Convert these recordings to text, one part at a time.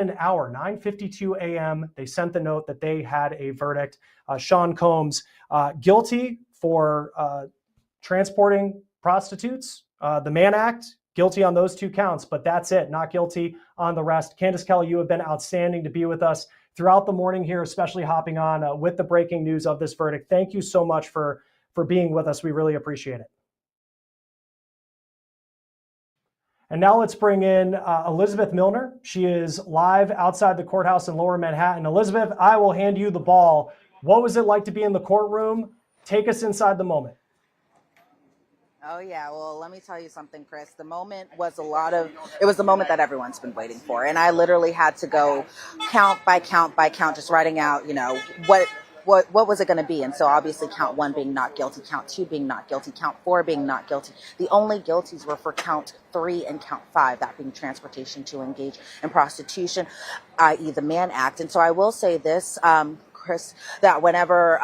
an hour, 9:52 a.m. They sent the note that they had a verdict. Sean Combs, guilty for transporting prostitutes, the Mann Act, guilty on those 2 counts, but that's it, not guilty on the rest. Candace Kelly, you have been outstanding to be with us throughout the morning here, especially hopping on with the breaking news of this verdict. Thank you so much for being with us. We really appreciate it. And now let's bring in Elizabeth Millner. She is live outside the courthouse in Lower Manhattan. Elizabeth, I will hand you the ball. What was it like to be in the courtroom? Take us inside the moment. Oh, yeah. Well, let me tell you something, Chris. The moment was it was the moment that everyone's been waiting for. And I literally had to go count by count by count, just writing out, what was it going to be? And so obviously count 1 being not guilty, count 2 being not guilty, count 4 being not guilty. The only guilties were for count 3 and count 5, that being transportation to engage in prostitution, i.e. the Mann Act. And so I will say this, Chris, that whenever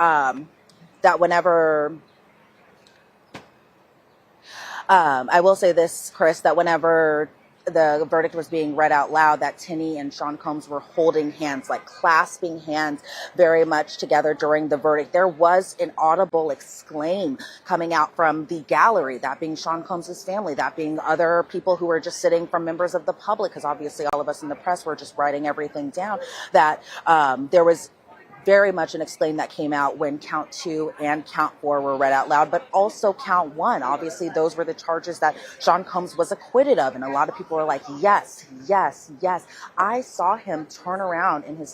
the verdict was being read out loud, that Tinney and Sean Combs were holding hands, like clasping hands very much together during the verdict. There was an audible exclaim coming out from the gallery, that being Sean Combs' family, that being other people who were just sitting from members of the public, because obviously all of us in the press were just writing everything down, that there was very much an exclaim that came out when count 2 and count 4 were read out loud, but also count 1. Obviously, those were the charges that Sean Combs was acquitted of. And a lot of people were like, yes, yes, yes. I saw him turn around in his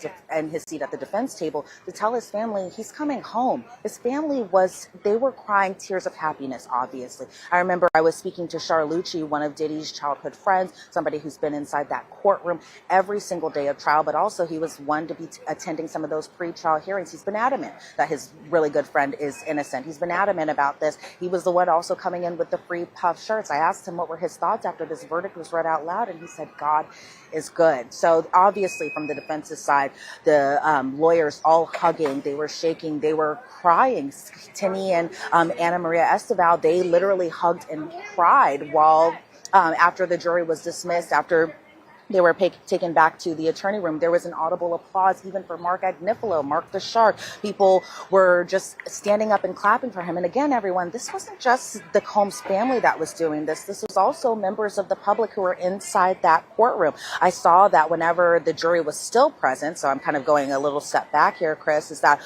seat at the defense table to tell his family he's coming home. His family they were crying tears of happiness, obviously. I remember I was speaking to Charlucci, one of Diddy's childhood friends, somebody who's been inside that courtroom every single day of trial, but also he was one to be attending some of those pre-trial hearings. He's been adamant that his really good friend is innocent. He's been adamant about this. He was the one also coming in with the free puff shirts. I asked him what were his thoughts after this verdict was read out loud, and he said, God is good. So obviously from the defense's side, the lawyers all hugging, they were shaking, they were crying. Tinney and Ana Maria Esteval, they literally hugged and cried while after the jury was dismissed, after they were taken back to the attorney room. There was an audible applause even for Mark Agnifilo, Mark the Shark. People were just standing up and clapping for him. And again, everyone, this wasn't just the Combs family that was doing this. This was also members of the public who were inside that courtroom. I saw that whenever the jury was still present, so I'm kind of going a little step back here, Chris, is that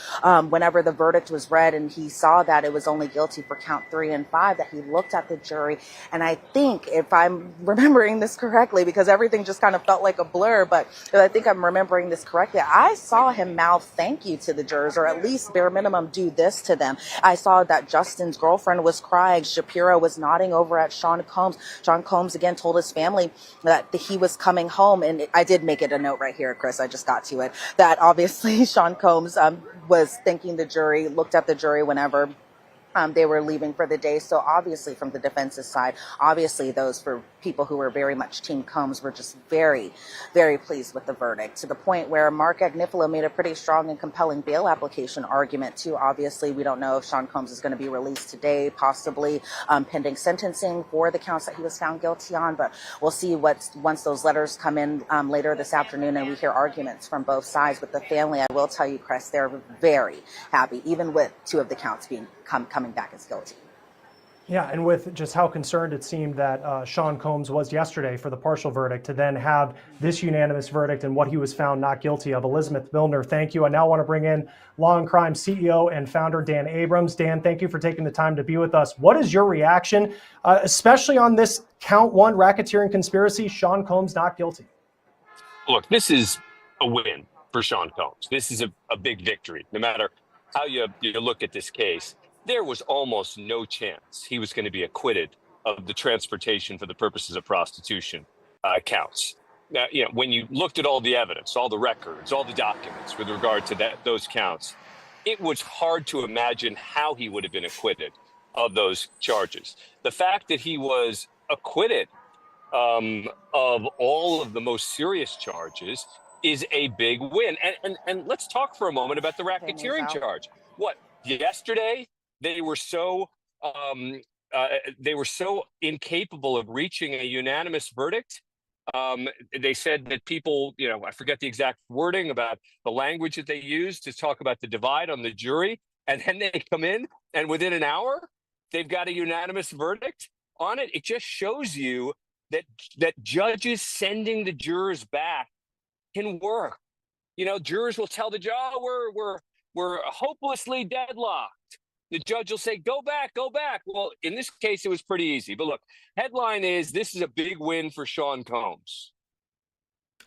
whenever the verdict was read and he saw that it was only guilty for count 3 and 5, that he looked at the jury. And I think, if I'm remembering this correctly, because everything just kind of felt like a blur, but I think I'm remembering this correctly, I saw him mouth thank you to the jurors, or at least bare minimum do this to them. I saw that Justin's girlfriend was crying. Shapiro was nodding over at Sean Combs. Sean Combs again told his family that he was coming home, and I did make it a note right here, Chris, I just got to it, that obviously Sean Combs was thanking the jury, looked at the jury whenever they were leaving for the day. So obviously from the defense's side, obviously those for people who were very much Team Combs were just very, very pleased with the verdict, to the point where Mark Agnifilo made a pretty strong and compelling bail application argument too. Obviously, we don't know if Sean Combs is going to be released today, possibly pending sentencing for the counts that he was found guilty on, but we'll see once those letters come in later this afternoon and we hear arguments from both sides. With the family, I will tell you, Chris, they're very happy, even with 2 of the counts being coming back as guilty. Yeah, and with just how concerned it seemed that Sean Combs was yesterday for the partial verdict, to then have this unanimous verdict and what he was found not guilty of. Elizabeth Millner, thank you. I now want to bring in Law&Crime CEO and founder Dan Abrams. Dan, thank you for taking the time to be with us. What is your reaction, especially on this count 1 racketeering conspiracy, Sean Combs not guilty? Look, this is a win for Sean Combs. This is a big victory. No matter how you look at this case, there was almost no chance he was going to be acquitted of the transportation for the purposes of prostitution counts. Now, when you looked at all the evidence, all the records, all the documents with regard to those counts, it was hard to imagine how he would have been acquitted of those charges. The fact that he was acquitted of all of the most serious charges is a big win. And let's talk for a moment about the racketeering charge. What, yesterday? They were so incapable of reaching a unanimous verdict They said that people, I forget the exact wording about the language that they used to talk about the divide on the jury. And then they come in and within an hour, they've got a unanimous verdict on it. It just shows you that judges sending the jurors back can work. Jurors will tell the judge, "Oh, we're hopelessly deadlocked." The judge will say, "Go back, go back." Well, in this case, it was pretty easy. But look, headline is, this is a big win for Sean Combs.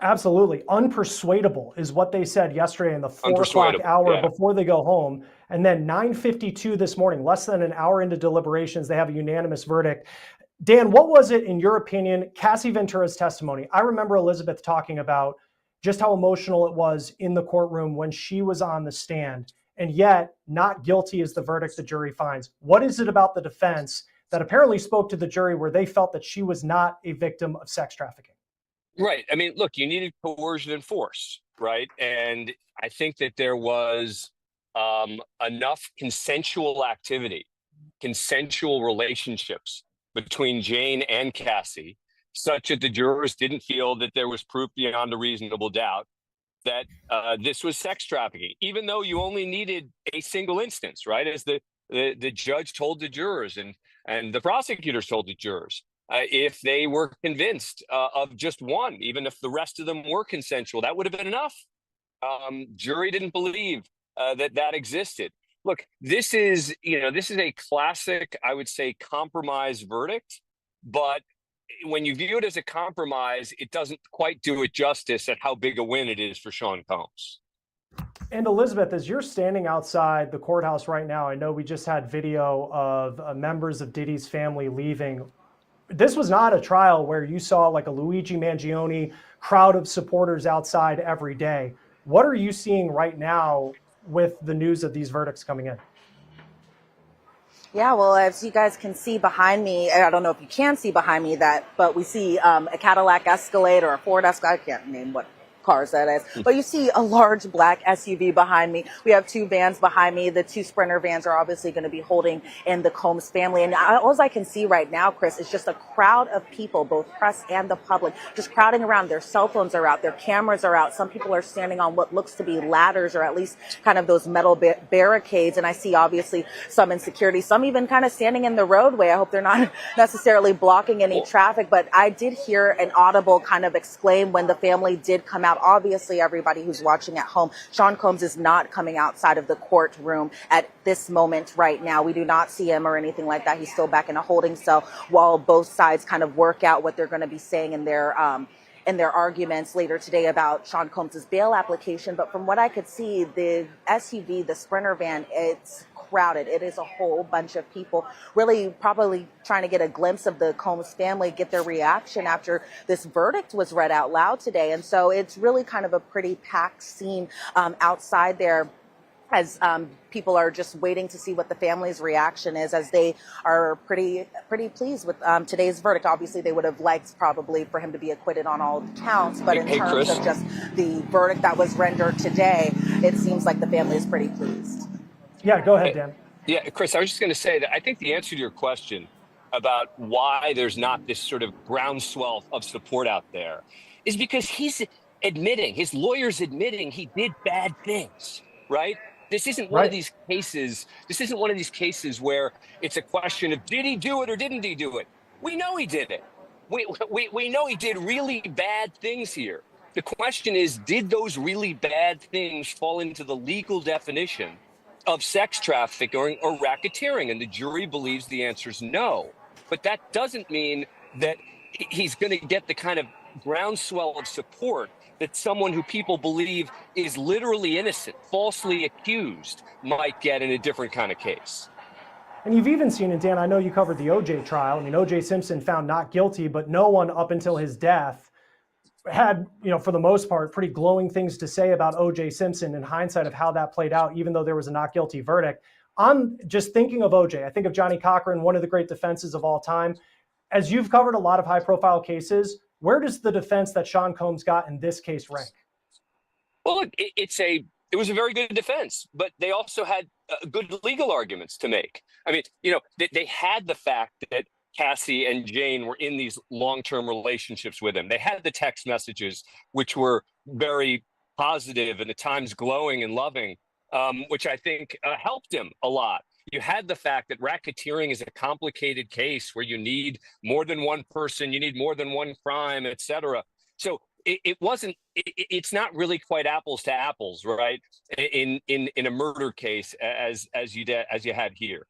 Absolutely. Unpersuadable is what they said yesterday in the 4 o'clock hour before they go home. And then 9:52 this morning, less than an hour into deliberations, they have a unanimous verdict. Dan, what was it, in your opinion, Cassie Ventura's testimony? I remember Elizabeth talking about just how emotional it was in the courtroom when she was on the stand. And yet, not guilty is the verdict the jury finds. What is it about the defense that apparently spoke to the jury where they felt that she was not a victim of sex trafficking? Right. I mean, look, you needed coercion and force, right? And I think that there was enough consensual activity, consensual relationships between Jane and Cassie, such that the jurors didn't feel that there was proof beyond a reasonable doubt that this was sex trafficking, even though you only needed a single instance, right? As the judge told the jurors and the prosecutors told the jurors. If they were convinced of just one, even if the rest of them were consensual, that would have been enough. Jury didn't believe that existed. Look, this is a classic, I would say, compromise verdict. But when you view it as a compromise, it doesn't quite do it justice at how big a win it is for Sean Combs. And Elizabeth, as you're standing outside the courthouse right now, I know we just had video of members of Diddy's family leaving. This was not a trial where you saw like a Luigi Mangione crowd of supporters outside every day. What are you seeing right now with the news of these verdicts coming in? Yeah, well, as you guys can see behind me, I don't know if you can see behind me but we see a Cadillac Escalade or a Ford Escalade. I can't name what cars that is, but you see a large black SUV behind me. We have 2 vans behind me. The 2 Sprinter vans are obviously going to be holding in the Combs family. And all I can see right now, Chris, is just a crowd of people, both press and the public, just crowding around. Their cell phones are out. Their cameras are out. Some people are standing on what looks to be ladders, or at least kind of those metal barricades. And I see obviously some in security, some even kind of standing in the roadway. I hope they're not necessarily blocking any traffic, but I did hear an audible kind of exclaim when the family did come out. Obviously, everybody who's watching at home, Sean Combs is not coming outside of the courtroom at this moment right now. We do not see him or anything like that. He's still back in a holding cell while both sides kind of work out what they're going to be saying in their arguments later today about Sean Combs' bail application. But from what I could see, the SUV, the Sprinter van, it's crowded. It is a whole bunch of people really probably trying to get a glimpse of the Combs family, get their reaction after this verdict was read out loud today. And so it's really kind of a pretty packed scene outside there, as people are just waiting to see what the family's reaction is, as they are pretty pleased with today's verdict. Obviously, they would have liked probably for him to be acquitted on all the counts, but in terms Chris, of just the verdict that was rendered today, it seems like the family is pretty pleased. Yeah, go ahead, Dan. Yeah, Chris, I was just going to say that I think the answer to your question about why there's not this sort of groundswell of support out there is because he's admitting, his lawyer's admitting he did bad things, right? This isn't one of these cases. This isn't one of these cases where it's a question of did he do it or didn't he do it? We know he did it. We know he did really bad things here. The question is, did those really bad things fall into the legal definition of sex trafficking or racketeering? And the jury believes the answer is no. But that doesn't mean that he's going to get the kind of groundswell of support that someone who people believe is literally innocent, falsely accused, might get in a different kind of case. And you've even seen, and Dan, I know you covered the OJ trial. I mean, OJ Simpson found not guilty, but no one up until his death had, for the most part, pretty glowing things to say about OJ Simpson in hindsight of how that played out, even though there was a not guilty verdict. I'm just thinking of OJ. I think of Johnny Cochran, one of the great defenses of all time. As you've covered a lot of high profile cases, where does the defense that Sean Combs got in this case rank? Well, look, it was a very good defense, but they also had good legal arguments to make. I mean, they had the fact that Cassie and Jane were in these long-term relationships with him. They had the text messages, which were very positive and at times glowing and loving, which I think helped him a lot. You had the fact that racketeering is a complicated case where you need more than one person, you need more than one crime, et cetera. So it's not really quite apples to apples, right? In a murder case as you had here.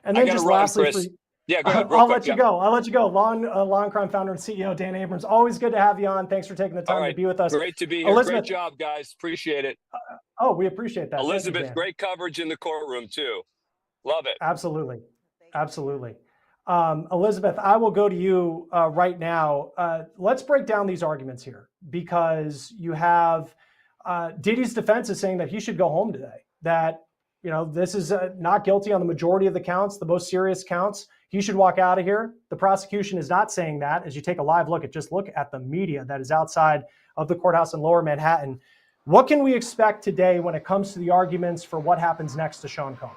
And then just lastly, Chris. Yeah, go ahead. I'll let you go. I'll let you go. Law&Crime founder and CEO Dan Abrams. Always good to have you on. Thanks for taking the time to be with us. Great to be here. Elizabeth, great job, guys. Appreciate it. We appreciate that. Elizabeth, great coverage in the courtroom too. Love it. Absolutely. Elizabeth, I will go to you right now. Let's break down these arguments here, because you have Diddy's defense is saying that he should go home today, that this is not guilty on the majority of the counts, the most serious counts. He should walk out of here. The prosecution is not saying that. As you take a live look at the media that is outside of the courthouse in Lower Manhattan. What can we expect today when it comes to the arguments for what happens next to Sean Combs?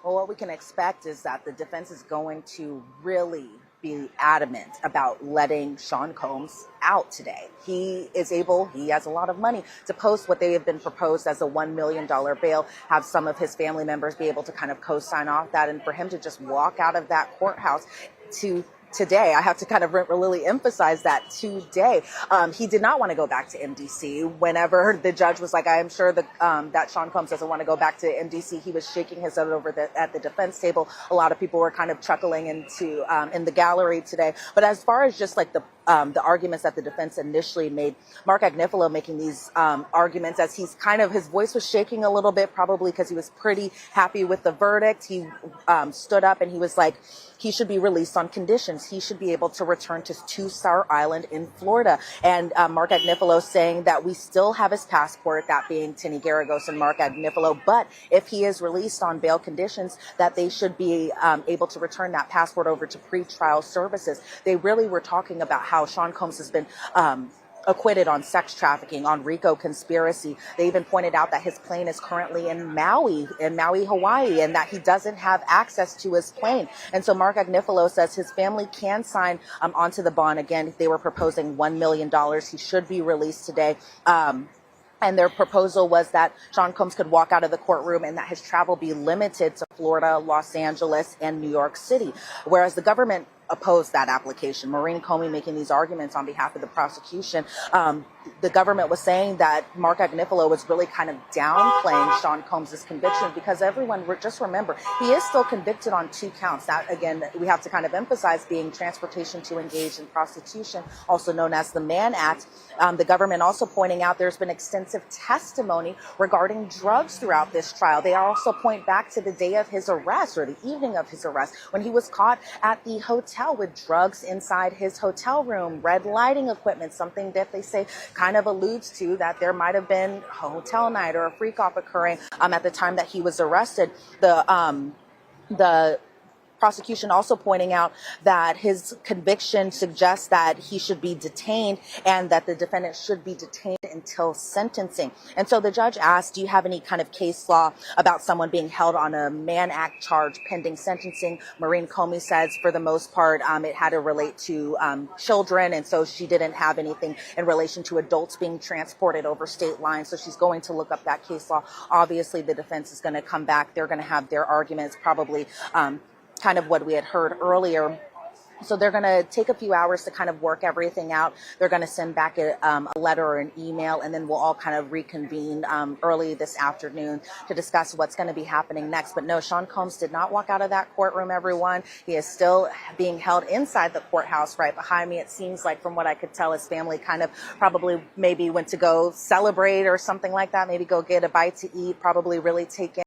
Well, what we can expect is that the defense is going to really be adamant about letting Sean Combs out today. He has a lot of money to post what they have been proposed as a $1 million bail, have some of his family members be able to kind of co-sign off that, and for him to just walk out of that courthouse today. I have to kind of really emphasize that today. He did not want to go back to MDC. Whenever the judge was like, I am sure that Sean Combs doesn't want to go back to MDC, he was shaking his head at the defense table. A lot of people were kind of chuckling in the gallery today. But as far as just like the arguments that the defense initially made, Mark Agnifilo making these arguments as his voice was shaking a little bit, probably because he was pretty happy with the verdict. He stood up and he was like, he should be released on conditions. He should be able to return to Two-Star Island in Florida. And Mark Agnifilo saying that we still have his passport, that being Tinny Garagos and Mark Agnifilo, but if he is released on bail conditions, that they should be able to return that passport over to pretrial services. They really were talking about how Sean Combs has been acquitted on sex trafficking, on RICO conspiracy. They even pointed out that his plane is currently in Maui, Hawaii, and that he doesn't have access to his plane. And so Mark Agnifilo says his family can sign onto the bond. Again, they were proposing $1 million. He should be released today. And their proposal was that Sean Combs could walk out of the courtroom and that his travel be limited to Florida, Los Angeles, and New York City. Whereas the government opposed that application. Maureen Comey making these arguments on behalf of the prosecution. The government was saying that Mark Agnifilo was really kind of downplaying Sean Combs' conviction, because just remember, he is still convicted on 2 counts. That, again, we have to kind of emphasize, being transportation to engage in prostitution, also known as the Mann Act. The government also pointing out there's been extensive testimony regarding drugs throughout this trial. They also point back to the day of his arrest, or the evening of his arrest, when he was caught at the hotel with drugs inside his hotel room, red lighting equipment, something that they say kind of alludes to that there might have been a hotel night or a freak off occurring at the time that he was arrested. The prosecution also pointing out that his conviction suggests that he should be detained and that the defendant should be detained until sentencing. And so the judge asked, do you have any kind of case law about someone being held on a Mann Act charge pending sentencing? Maureen Comey says for the most part it had to relate to children, and so she didn't have anything in relation to adults being transported over state lines. So she's going to look up that case law. Obviously, the defense is going to come back. They're going to have their arguments, probably kind of what we had heard earlier. So they're going to take a few hours to kind of work everything out. They're going to send back a letter or an email, and then we'll all kind of reconvene early this afternoon to discuss what's going to be happening next. But no, Sean Combs did not walk out of that courtroom, everyone. He is still being held inside the courthouse right behind me. It seems like, from what I could tell, his family kind of probably maybe went to go celebrate or something like that, maybe go get a bite to eat, probably really take in